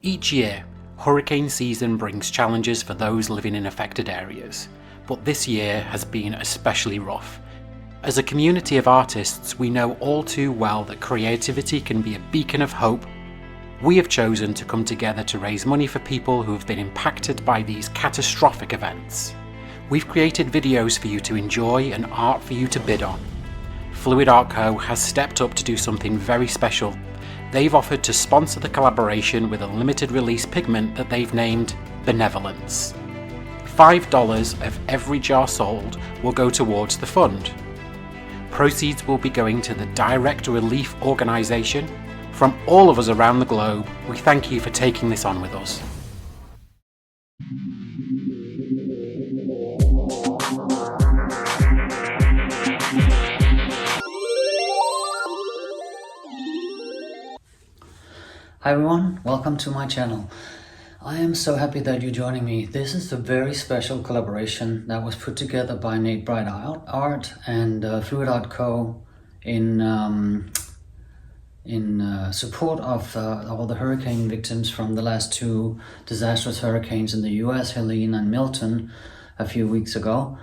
Each year, hurricane season brings challenges for those living in affected areas, but this year has been especially rough. As a community of artists, we know all too well that creativity can be a beacon of hope. We have chosen to come together to raise money for people who have been impacted by these catastrophic events. We've created videos for you to enjoy and art for you to bid on. Fluid Art Co has stepped up to do something very special. They've offered to sponsor the collaboration with a limited release pigment that they've named Benevolence. $5 of every jar sold will go towards the fund. Proceeds will be going to the Direct Relief Organisation. From all of us around the globe, we thank you for taking this on with us. Hi everyone, welcome to my channel. I am so happy that you're joining me. This is a very special collaboration that was put together by Nate Bright Art and Fluid Art Co. in support of all the hurricane victims from the last two disastrous hurricanes in the US, Helene and Milton, a few weeks ago.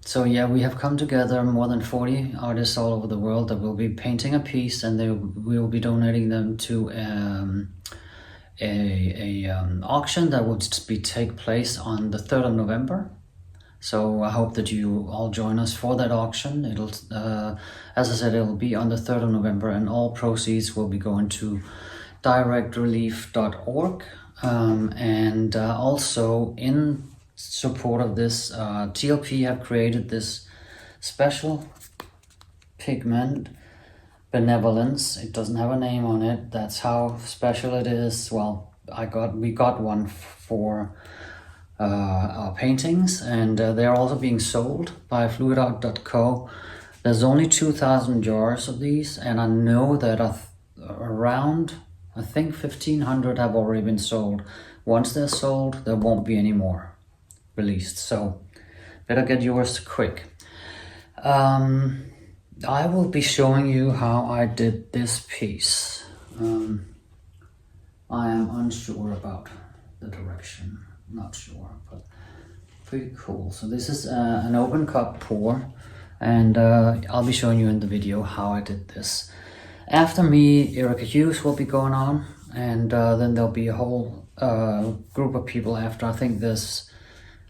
So yeah, we have come together, more than 40 artists all over the world that will be painting a piece, and we will be donating them to an auction that will take place on the 3rd of November. So I hope that you all join us for that auction. It'll, as I said, it'll be on the 3rd of November, and all proceeds will be going to directrelief.org. And also in support of this, TLP have created this special pigment, Benevolence. It doesn't have a name on it. That's how special it is. Well, we got one for our paintings, and they're also being sold by fluidart.co. There's only 2,000 jars of these, and I know that around, I think 1,500 have already been sold. Once they're sold, there won't be any more released, so better get yours quick. I will be showing you how I did this piece. I am unsure about the direction, not sure, but pretty cool. So this is an open cup pour, and I'll be showing you in the video how I did this. After me, Erica Hughes will be going on, and then there'll be a whole group of people after. I think there's,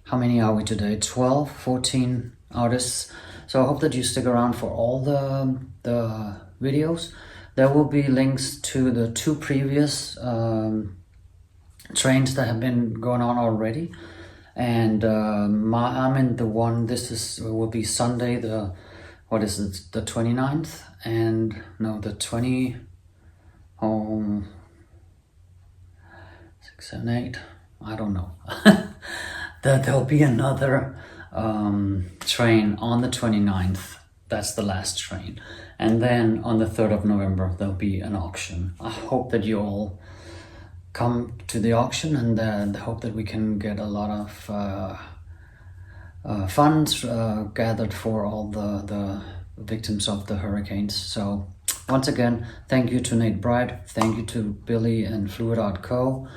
how many are we today? 12, 14 artists. So I hope that you stick around for all the videos. There will be links to the two previous trains that have been going on already. And I'm in the one, will be Sunday, the 29th? And no, the 20, 6, 7, 8, I don't know. That there'll be another train on the 29th. That's the last train. And then on the 3rd of November, there'll be an auction. I hope that you all come to the auction, and I hope that we can get a lot of funds gathered for all the victims of the hurricanes. So once again, thank you to Nate Bright, thank you to Billy and Fluid Art Co.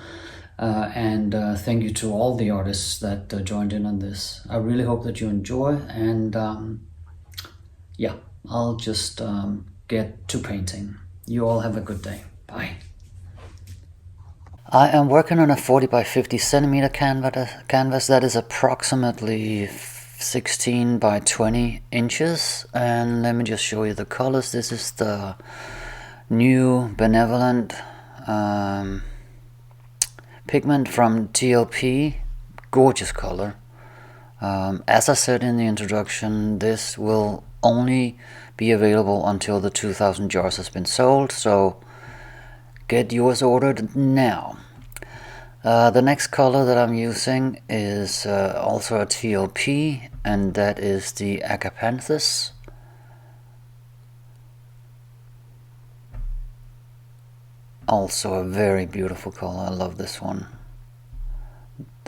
And thank you to all the artists that joined in on this. I really hope that you enjoy, and yeah, I'll just get to painting. You all have a good day. Bye. I am working on a 40 by 50 centimeter canvas that is approximately 16 by 20 inches. And let me just show you the colors. This is the new Benevolent pigment from TLP. Gorgeous color. As I said in the introduction, this will only be available until the 2,000 jars has been sold, so get yours ordered now. The next color that I'm using is also a TLP, and that is the Agapanthus. Also a very beautiful color. I love this one.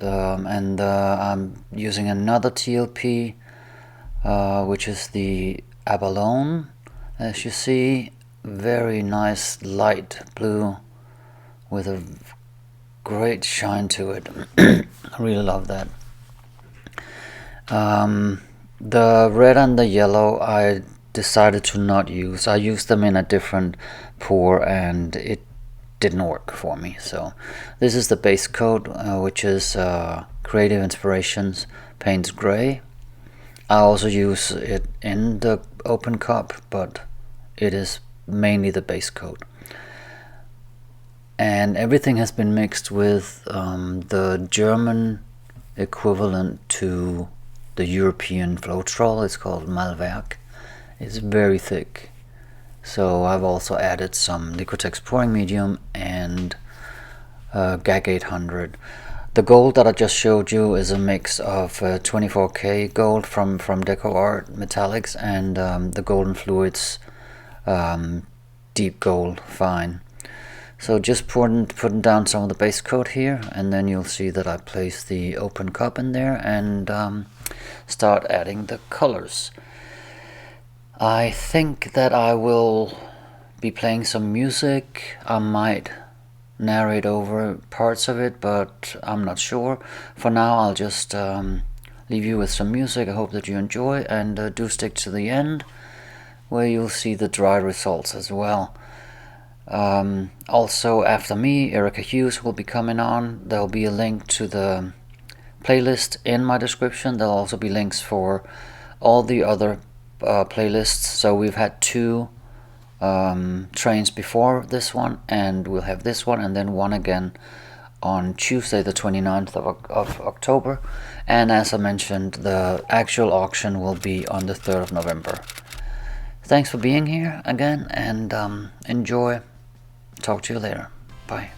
I'm using another TLP, which is the Abalone. As you see, very nice light blue with a great shine to it. I really love that. The red and the yellow I decided to not use. I used them in a different pour and it didn't work for me. So this is the base coat, which is Creative Inspirations Paynes Grey. I also use it in the open cup, but it is mainly the base coat. And everything has been mixed with the German equivalent to the European Floetrol. It's called Malverk. It's very thick. So I've also added some Liquitex pouring medium and GAG 800. The gold that I just showed you is a mix of 24K gold from DecoArt metallics and the Golden Fluids deep gold fine. So just putting down some of the base coat here, and then you'll see that I place the open cup in there and start adding the colors. I think that I will be playing some music. I might narrate over parts of it, but I'm not sure. For now, I'll just leave you with some music. I hope that you enjoy, and do stick to the end, where you'll see the dry results as well. Also, after me, Erica Hughes will be coming on. There'll be a link to the playlist in my description. There'll also be links for all the other playlists. So we've had 2 trains before this one, and we'll have this one and then one again on Tuesday the 29th of October. And as I mentioned, the actual auction will be on the 3rd of November. Thanks for being here again, and enjoy. Talk to you later. Bye.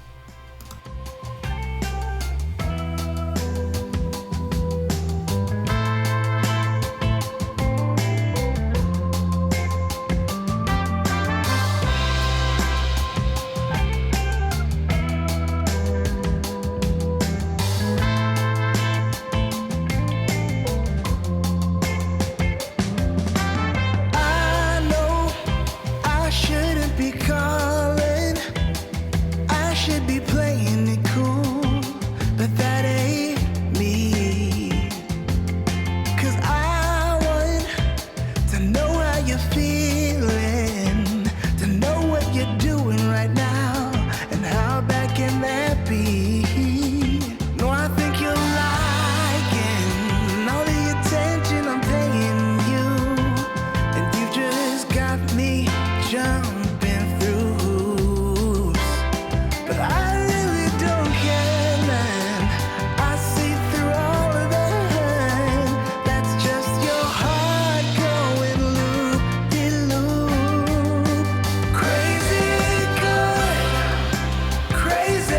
Crazy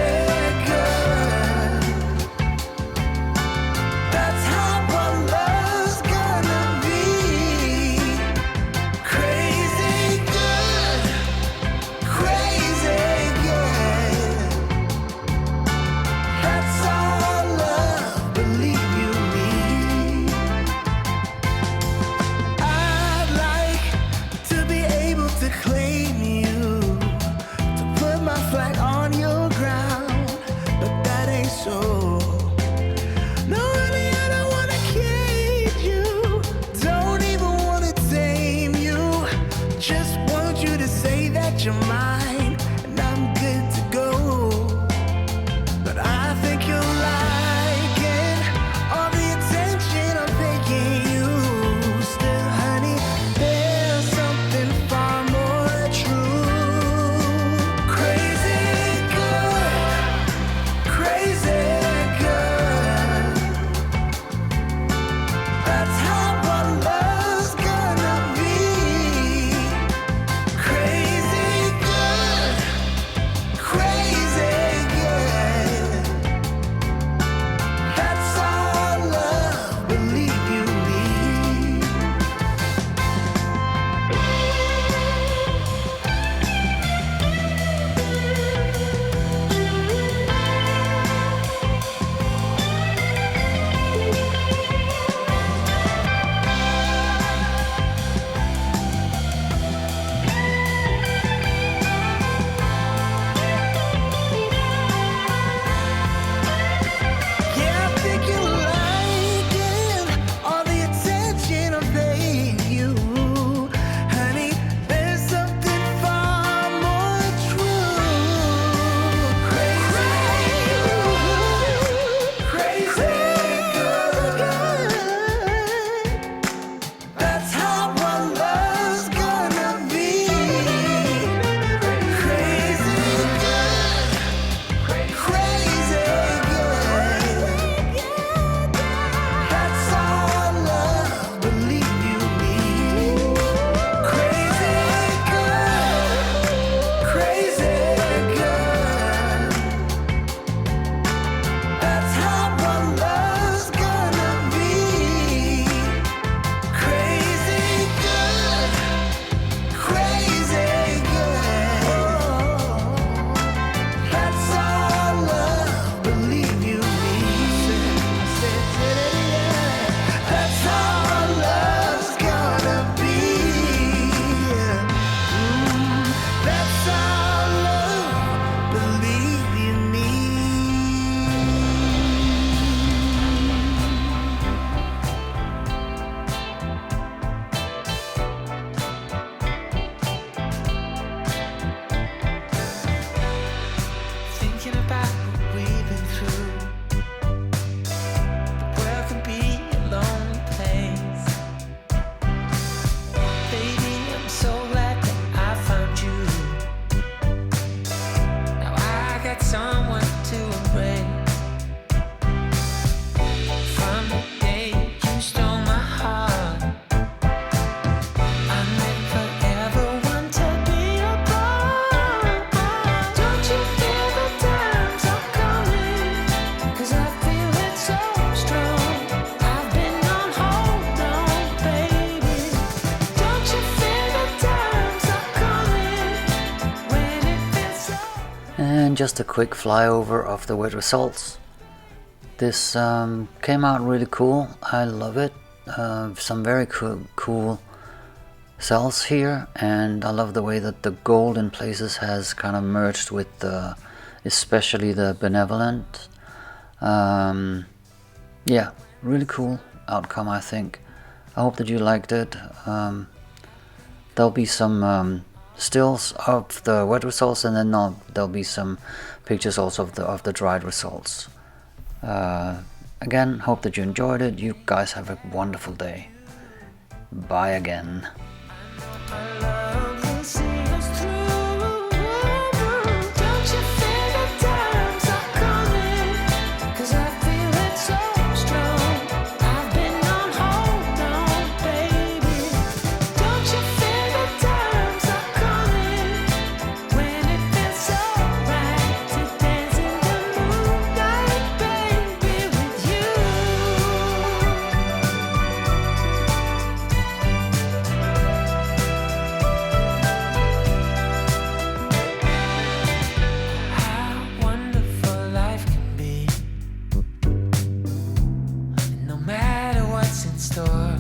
good. someone to embrace. From the day you stole my heart, I never ever want to be apart. Don't you feel the times are coming? 'Cause I feel it so strong. I've been on hold on, baby. Don't you feel the times are coming when it feels so. And just a quick flyover of the wet results. This came out really cool. I love it. Some very cool cells here, and I love the way that the gold in places has kind of merged with especially the Benevolent. Yeah, really cool outcome, I think. I hope that you liked it. There'll be some stills of the wet results, and then there'll be some pictures also of the dried results. Again, hope that you enjoyed it. You guys have a wonderful day. Bye again. Our love will see us through. Don't you feel the times are coming? 'Cause I feel it so strong. I've been on hold on, baby. Don't you feel the times are coming when it feels so right to dance in the moonlight, baby, with you. How wonderful life can be. And no matter what's in store,